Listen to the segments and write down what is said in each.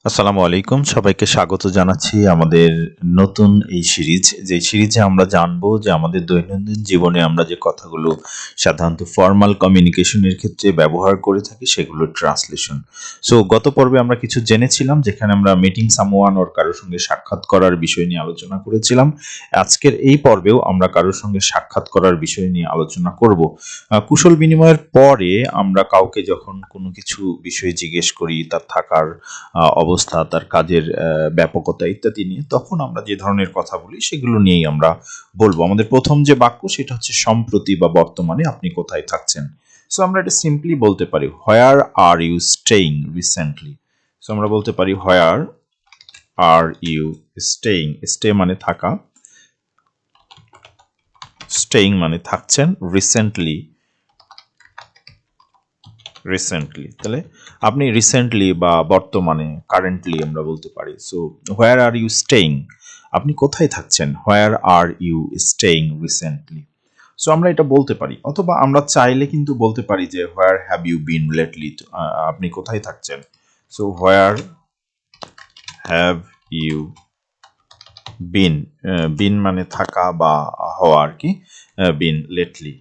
আসসালামু আলাইকুম, সবাইকে স্বাগত জানাচ্ছি আমাদের নতুন এই সিরিজ। যে সিরিজে আমরা জানবো যে আমাদের দৈনন্দিন জীবনে আমরা যে কথাগুলো সাধারণত ফর্মাল কমিউনিকেশনের ক্ষেত্রে ব্যবহার করে থাকি সেগুলোর ট্রান্সলেশন। সো গত পর্বে আমরা কিছু জেনেছিলাম, যেখানে আমরা মিটিং সামওয়ান ওর কারোর সঙ্গে সাক্ষাৎ করার বিষয় নিয়ে আলোচনা করেছিলাম। আজকের এই পর্বেও আমরা কারোর সঙ্গে সাক্ষাৎ করার বিষয় নিয়ে আলোচনা করব। কুশল বিনিময়ের পরে আমরা কাউকে যখন কোনো কিছু বিষয়ে জিজ্ঞেস করি, তার থাকার অবস্থা, তার কাজের ব্যাপকতা ইত্যাদি নিয়ে, তখন আমরা যে ধরনের কথা বলি সেগুলো নিয়েই আমরা বলবো। আমাদের প্রথম যে বাক্য সেটা হচ্ছে সম্প্রতি বা বর্তমানে আপনি কোথায় থাকছেন। সো আমরা এটা সিম্পলি বলতে পারি, where are you staying recently. So আমরা বলতে পারি where are you staying. Stay মানে থাকা, স্টেইং মানে থাকছেন, রিসেন্টলি তাহলে আপনি রিসেন্টলি বা বর্তমানে, কারেন্টলি আমরা বলতে পারি। So where are you staying, আপনি কোথায় থাকছেন, where are you staying recently. So আমরা এটা বলতে পারি, অথবা আমরা চাইলে কিন্তু বলতে পারি যে where have you been lately, আপনি কোথায় থাকছেন। So where have you been, been মানে থাকা বা হওয়া আর কি, বিন লেটলি।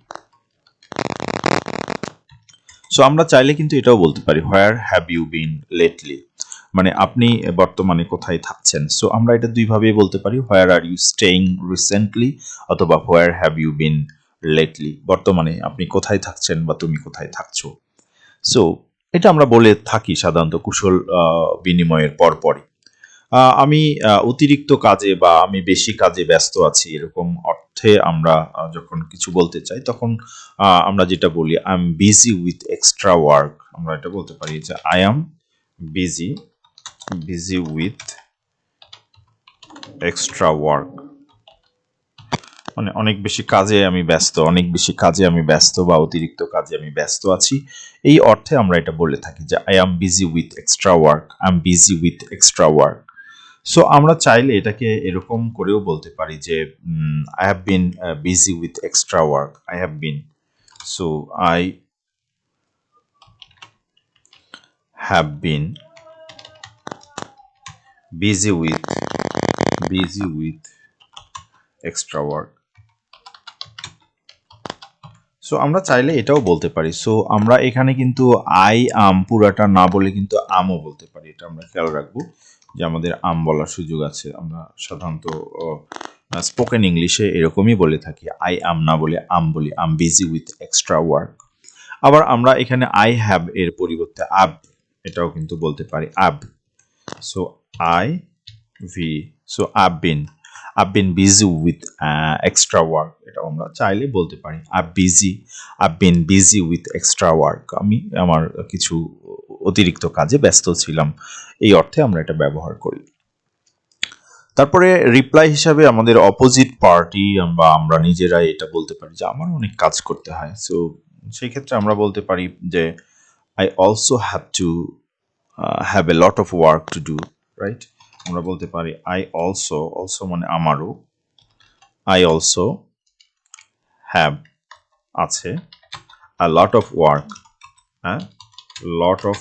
সো আমরা চাইলে কিন্তু এটাও বলতে পারি where have you been lately, মানে আপনি বর্তমানে কোথায় থাকছেন। সো আমরা এটা দুইভাবেই বলতে পারি, where are you staying recently অথবা where have you been lately, বর্তমানে আপনি কোথায় থাকছেন বা তুমি কোথায় থাকছো। সো এটা আমরা বলে থাকি সাধারণত কুশল বিনিময়ের পরপরই। আমি অতিরিক্ত কাজে বা আমি বেশি কাজে ব্যস্ত আছি, এরকম অর্থে আমরা যখন কিছু বলতে চাই তখন আমরা যেটা বলি, I am busy with extra work. আমরা এটা বলতে পারি যে I am busy with extra work, মানে অনেক বেশি কাজে আমি ব্যস্ত, বা অতিরিক্ত কাজে আমি ব্যস্ত আছি, এই অর্থে আমরা এটা বলে থাকি যে I am busy with extra work, I am busy with extra work. So আমরা চাইলে এটাকে এরকম করেও বলতে পারি যে I have been busy with extra work, I have been. So I have been busy with extra work. So আমরা চাইলে এটাও বলতে পারি। সো আমরা এখানে কিন্তু আই আম পুরাটা না বলে কিন্তু আমও বলতে পারি, এটা আমরা খেয়াল রাখবো যে আমাদের আম বলার সুযোগ আছে। আমরা সাধারণত স্পোকেন ইংলিশে এরকমই বলে থাকি, আই আম না বলে আম বলি, আম বিজি উইথ এক্সট্রা ওয়ার্ক। আবার আমরা এখানে আই হ্যাভ এর পরিবর্তে আব এটাও কিন্তু বলতে পারি, আব। So I V, so I've been busy with extra work, এটাও আমরা চাইলে বলতে পারি I've been busy with extra work, আমি আমার কিছু অতিরিক্ত কাজে ব্যস্ত ছিলাম, এই অর্থে আমরা এটা ব্যবহার করি। তারপরে রিপ্লাই হিসাবে আমাদের অপোজিট পার্টি বা আমরা নিজেরাই এটা বলতে পারি যে আমার অনেক কাজ করতে হয়। সো সেই ক্ষেত্রে আমরা বলতে পারি যে I also have to have a lot of work to do, right? আমরা বলতে পারি I also মানে আমারও, I also have আছে a lot of work, হ্যাঁ, lot of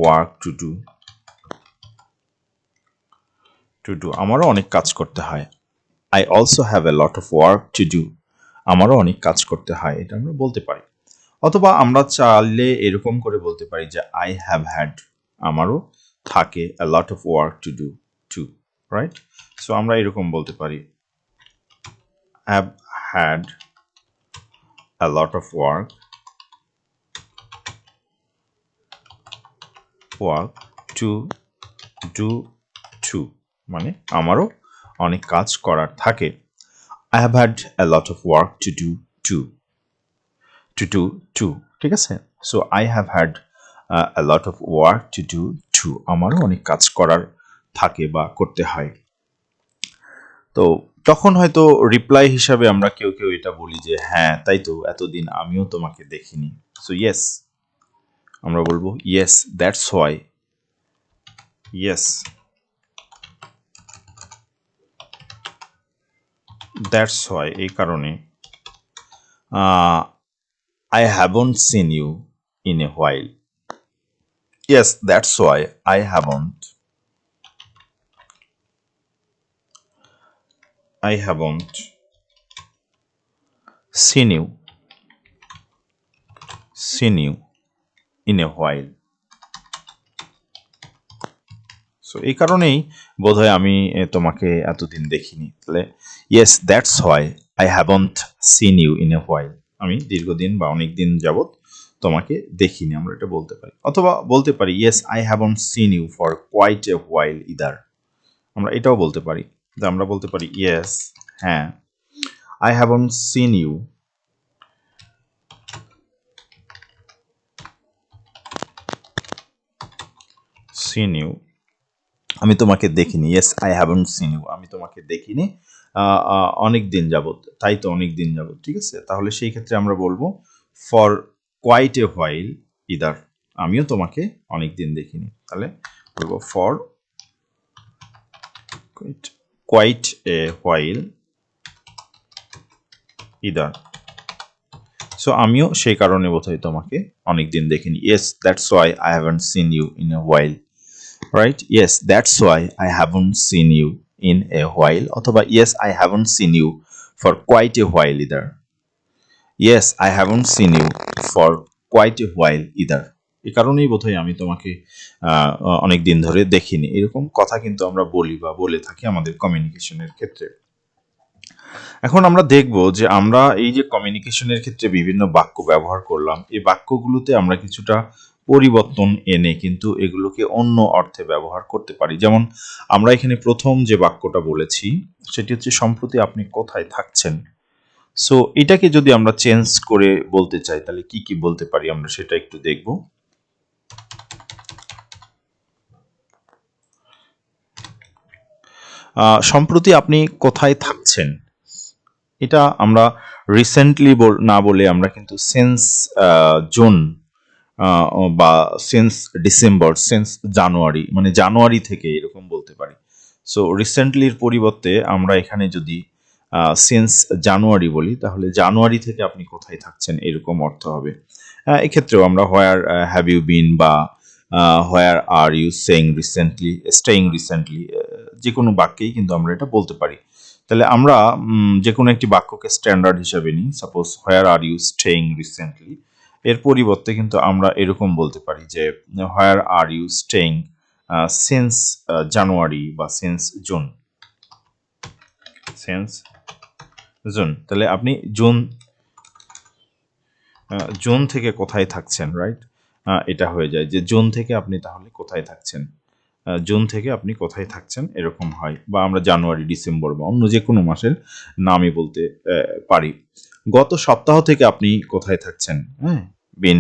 work to do, আমারও অনেক কাজ করতে হয়। I also have a lot of work to do, আমারও অনেক কাজ করতে হয়, এটা আমরা বলতে পারি। অথবা আমরা চাইলে এরকম করে বলতে পারি যে I have had, আমারও থাকে a lot of work to do too, right? So আমরা এরকম বলতে পারি have had a lot of work to do too, মানে আমারও অনেক কাজ করার থাকে। I have had a lot of work to do too, ঠিক আছে। So I have had a lot of work to do too, আমারও অনেক কাজ করার থাকে বা করতে হয়। তো তখন হয়তো রিপ্লাই হিসাবে আমরা কেউ এটা বলি যে হ্যাঁ তাই তো, এতদিন আমিও তোমাকে দেখিনি। সো ইয়েস, আমরা বলবো yes that's why, yes that's why, এই কারণে। I haven't seen you in a while, Yes, that's why I haven't seen you in a while. So এই কারণেই বোধহয় আমি তোমাকে এতদিন দেখিনি। তাহলে yes that's why I haven't seen you in a while, আমি দীর্ঘদিন বা অনেক দিন যাবৎ তোমাকে দেখিনি, আমরা এটা বলতে পারি। অথবা বলতে পারি yes I haven't seen you for quite a while either, আমরা এটাও বলতে পারি। আমরা বলতে পারি ইয়েস, হ্যাঁ, আই হ্যাভন্ট সিন ইউ, আমি তোমাকে দেখিনি। Yes I haven't seen you, আমি তোমাকে দেখিনি অনেক দিন যাবত, তাই তো অনেক দিন যাবত, ঠিক আছে। তাহলে সেই ক্ষেত্রে আমরা বলবো for quite a while either, আমিও তোমাকে অনেক দিন দেখিনি। তাহলে বলবো for quite a while either, so আমিও সেই কারণে বোধহয় তোমাকে অনেক দিন দেখিনি। Yes that's why I haven't seen you in a while, right? Yes, that's why I haven't seen you in a while. অথবা yes, I haven't seen you for quite a while either. Yes, I haven't seen you for quite a while either. এই কারণেই বোধহয় আমি তোমাকে অনেক দিন ধরে দেখিনি, এরকম কথা কিন্তু আমরা বলি বা বলে থাকি আমাদের কমিউনিকেশনের ক্ষেত্রে। এখন আমরা দেখব যে আমরা এই যে কমিউনিকেশনের ক্ষেত্রে বিভিন্ন বাক্য ব্যবহার করলাম, এই বাক্যগুলোতে আমরা কিছুটা পরিবর্তন এনে কিন্তু এগুলোকে অন্য অর্থে ব্যবহার করতে পারি। যেমন আমরা এখানে প্রথম যে বাক্যটা বলেছি সেটি হচ্ছে সম্প্রতি আপনি কোথায় থাকছেন। সো এটাকে যদি আমরা চেঞ্জ করে বলতে চাই তাহলে কি কি বলতে পারি আমরা সেটা একটু দেখব। সম্প্রতি আপনি কোথায় থাকছেন, এটা আমরা রিসেন্টলি না বলে আমরা কিন্তু সিন্স জুন বা সিন্স ডিসেম্বর, সিন্স জানুয়ারি, মানে জানুয়ারি থেকে এরকম বলতে পারি। সো রিসেন্টলির পরিবর্তে আমরা এখানে যদি সিন্স জানুয়ারি বলি তাহলে জানুয়ারি থেকে আপনি কোথায় থাকছেন এরকম অর্থ হবে। এক্ষেত্রেও আমরা হোয়ার হ্যাভ ইউ বিন বা হোয়ার আর ইউ স্টেইং রিসেন্টলি, যে কোনো বাক্যেই কিন্তু আমরা এটা বলতে পারি। তাহলে আমরা যে কোনো একটি বাক্যকে স্ট্যান্ডার্ড হিসাবে নিই, suppose where are you staying recently, এর পরিবর্তে কিন্তু আমরা এরকম বলতে পারি যে where are you staying since January বা সিন্স জুন, তাহলে আপনি জুন থেকে কোথায় থাকছেন, রাইট? এটা হয়ে যায় যে জুন থেকে আপনি তাহলে কোথায় থাকছেন, জুন থেকে আপনি কোথায় থাকছেন এরকম হয়। বা আমরা জানুয়ারি, ডিসেম্বর বা অন্য যে কোনো মাসের নামই বলতে পারি। গত সপ্তাহ থেকে আপনি কোথায় থাকছেন, হ্যাঁ, বিন,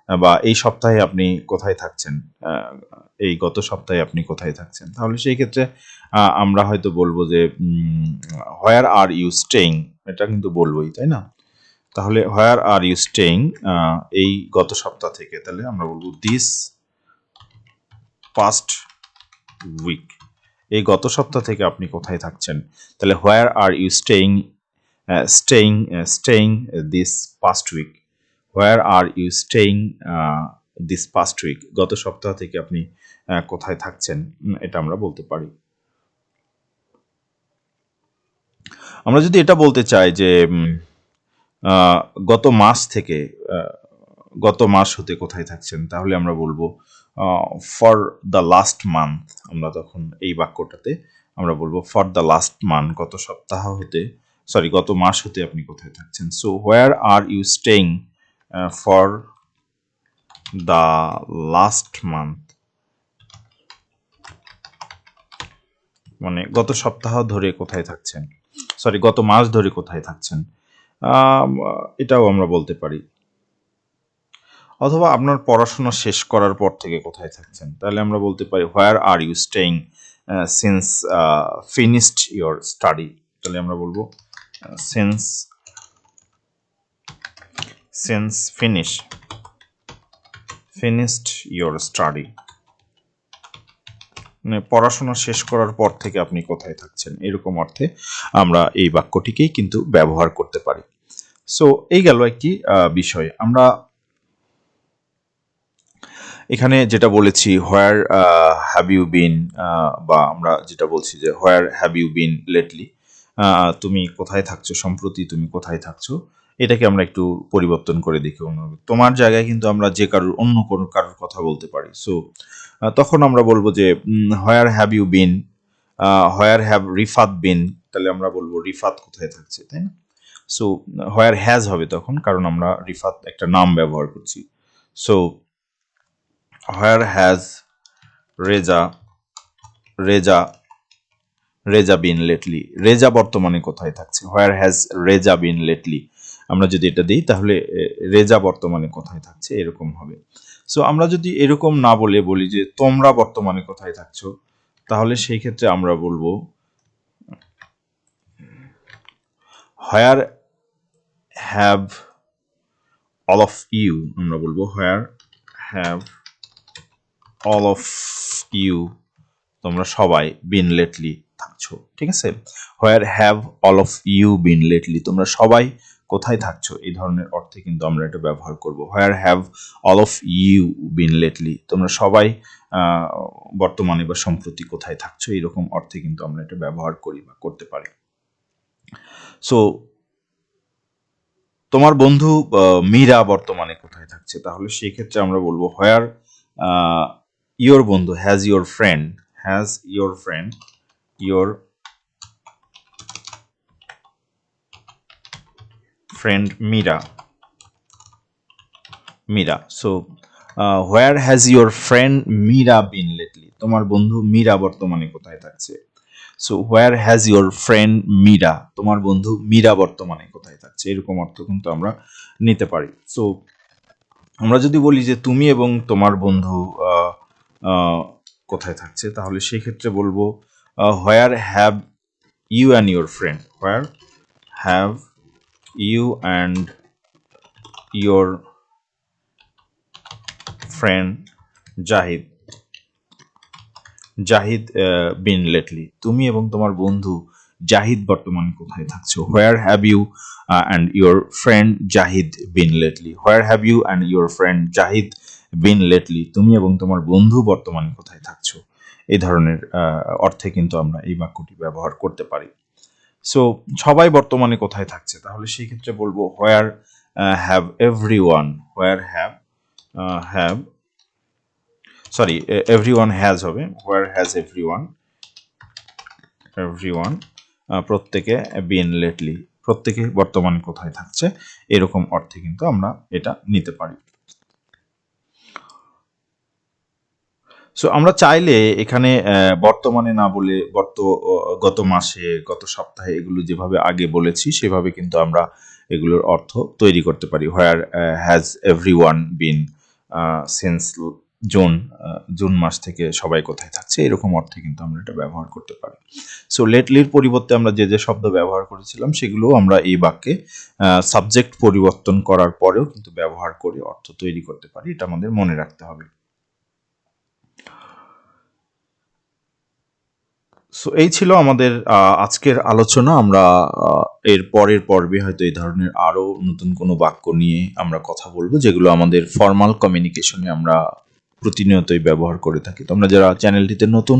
বা এই সপ্তাহে আপনি কোথায় থাকছেন, এই গত সপ্তাহে আপনি কোথায় থাকছেন। তাহলে সেই ক্ষেত্রে আমরা হয়তো বলবো যে হোয়ার আর ইউ স্টেইং, এটা কিন্তু বলবোই, তাই না? তাহলে হোয়ার আর ইউ স্টেইং এই গত সপ্তাহ থেকে, তাহলে আমরা বলবো দিস পাস্ট উইক, এই গত সপ্তাহ থেকে আপনি কোথায় থাকছেন। তাহলে where are you staying this past week, where are you staying this past week, গত সপ্তাহ থেকে আপনি কোথায় থাকছেন, এটা আমরা বলতে পারি। আমরা যদি এটা বলতে চাই যে গত মাস থেকে, গত মাস হতে কোথায় থাকছেন, তাহলে আমরা বলবো ফর দ্য লাস্ট মান্থ, আমরা তখন এই বাক্যটাতে আমরা বলবো ফর দ্য লাস্ট মান্থ, গত সপ্তাহ হতে, সরি গত মাস হতে আপনি কোথায় থাকছেন। So where are you staying for the last month, মানে গত সপ্তাহ ধরে কোথায় থাকছেন, সরি গত মাস ধরে কোথায় থাকছেন, এটাও আমরা বলতে পারি। অথবা আপনার পড়াশোনা শেষ করার পর থেকে কোথায় থাকছেন, তাহলে আমরা বলতে পারি where are you staying since finished your study, তাহলে আমরা বলবো সিন্স ফিনিশড ইয়োর স্টাডি, মানে পড়াশোনা শেষ করার পর থেকে আপনি কোথায় থাকছেন এরকম অর্থে আমরা এই বাক্যটিকেই কিন্তু ব্যবহার করতে পারি। সো এই গেল একটি বিষয়। আমরা এখানে যেটা বলেছি হোয়ার হ্যাভ ইউ বিন, বা আমরা যেটা বলছি যে where have you been lately, তুমি কোথায় থাকছো, সম্প্রতি তুমি কোথায় থাকছো, এটাকে আমরা একটু পরিবর্তন করে দেখি অন্যভাবে। তোমার জায়গায় কিন্তু আমরা যে কারোর অন্য কোনো কারোর কথা বলতে পারি। সো তখন আমরা বলবো যে where have you been, where have Rifat been, তাহলে আমরা বলবো রিফাত কোথায় থাকছে, তাই না? সো হোয়ার হ্যাজ হবে তখন, কারণ আমরা রিফাত একটা নাম ব্যবহার করছি। So where has Reza Reza Reza been lately, Reza বর্তমানে কোথায় থাকছে, where has Reza been lately. আমরা যদি এটা দিই তাহলে রেজা বর্তমানে কোথায় থাকছে এরকম হবে। সো আমরা যদি এরকম না বলে বলি যে তোমরা বর্তমানে কোথায় থাকছো, তাহলে সেই ক্ষেত্রে আমরা বলবো where have all of you, আমরা বলবো where have all of you, তোমরা সবাই বিন লেটলি থাকছো, ঠিক আছে? Where have all of you been lately, তোমরা সবাই কোথায় থাকছো, এই ধরনের অর্থে কিন্তু আমরা এটা ব্যবহার করব। Where have all of you been lately, তোমরা সবাই বর্তমানে বা সম্প্রতি কোথায় থাকছো, এরকম অর্থে কিন্তু আমরা এটা ব্যবহার করি বা করতে পারি। সো তোমার বন্ধু মীরা বর্তমানে কোথায় থাকছে, তাহলে সেই ক্ষেত্রে আমরা বলবো হোয়ার ইয়োর বন্ধু has your friend, has your friend, your friend Meera, Meera. So where has your friend Meera been lately, তোমার বন্ধু মীরা বর্তমানে কোথায় থাকছে। So where has your friend Meera, তোমার বন্ধু মীরা বর্তমানে কোথায় থাকছে, এরকম অর্থ কিন্তু আমরা নিতে পারি। সো আমরা যদি বলি যে তুমি এবং তোমার বন্ধু কোথায় থাকছে, তাহলে সেই ক্ষেত্রে বলবো where have you and your friend, where have you and your friend Zahid, Zahid been lately, তুমি এবং তোমার বন্ধু জাহিদ বর্তমানে কোথায় থাকছো। Where have you and your friend Zahid been lately, where have you and your friend Zahid been lately, তুমি এবং তোমার বন্ধু বর্তমানে কোথায় থাকছো, এই ধরনের অর্থে কিন্তু আমরা এই বাক্যটি ব্যবহার করতে পারি। সো সবাই বর্তমানে কোথায় থাকছে, তাহলে সেই ক্ষেত্রে বলবো where have everyone, where have sorry everyone has হবে, হোয়ার হ্যাজ এভরিওয়ান, এভরিওয়ান প্রত্যেকে বিন লেটলি, প্রত্যেকে বর্তমানে কোথায় থাকছে, এরকম অর্থে কিন্তু আমরা এটা নিতে পারি। সো আমরা চাইলে এখানে বর্তমানে না বলে গত মাসে, গত সপ্তাহে, এগুলো যেভাবে আগে বলেছি সেভাবে কিন্তু আমরা এগুলোর অর্থ তৈরি করতে পারি। Where has everyone been since June মাস থেকে সবাই কোথায় থাকছে, এরকম অর্থে কিন্তু আমরা এটা ব্যবহার করতে পারি। সো লেটলির পরিবর্তে আমরা যে যে শব্দ ব্যবহার করেছিলাম সেগুলো আমরা এই বাক্যে সাবজেক্ট পরিবর্তন করার পরেও কিন্তু ব্যবহার করে অর্থ তৈরি করতে পারি, এটা আমাদের মনে রাখতে হবে। সো এই ছিল আমাদের আজকের আলোচনা। আমরা এর পরের পর্বে হয়তো এই ধরনের আরও নতুন কোনো বাক্য নিয়ে আমরা কথা বলবো, যেগুলো আমাদের ফর্মাল কমিউনিকেশনে আমরা প্রতিনিয়তই ব্যবহার করে থাকি। তোমরা যারা চ্যানেলটিতে নতুন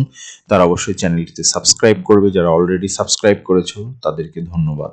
তারা অবশ্যই চ্যানেলটিতে সাবস্ক্রাইব করবে, যারা অলরেডি সাবস্ক্রাইব করেছো তাদেরকে ধন্যবাদ।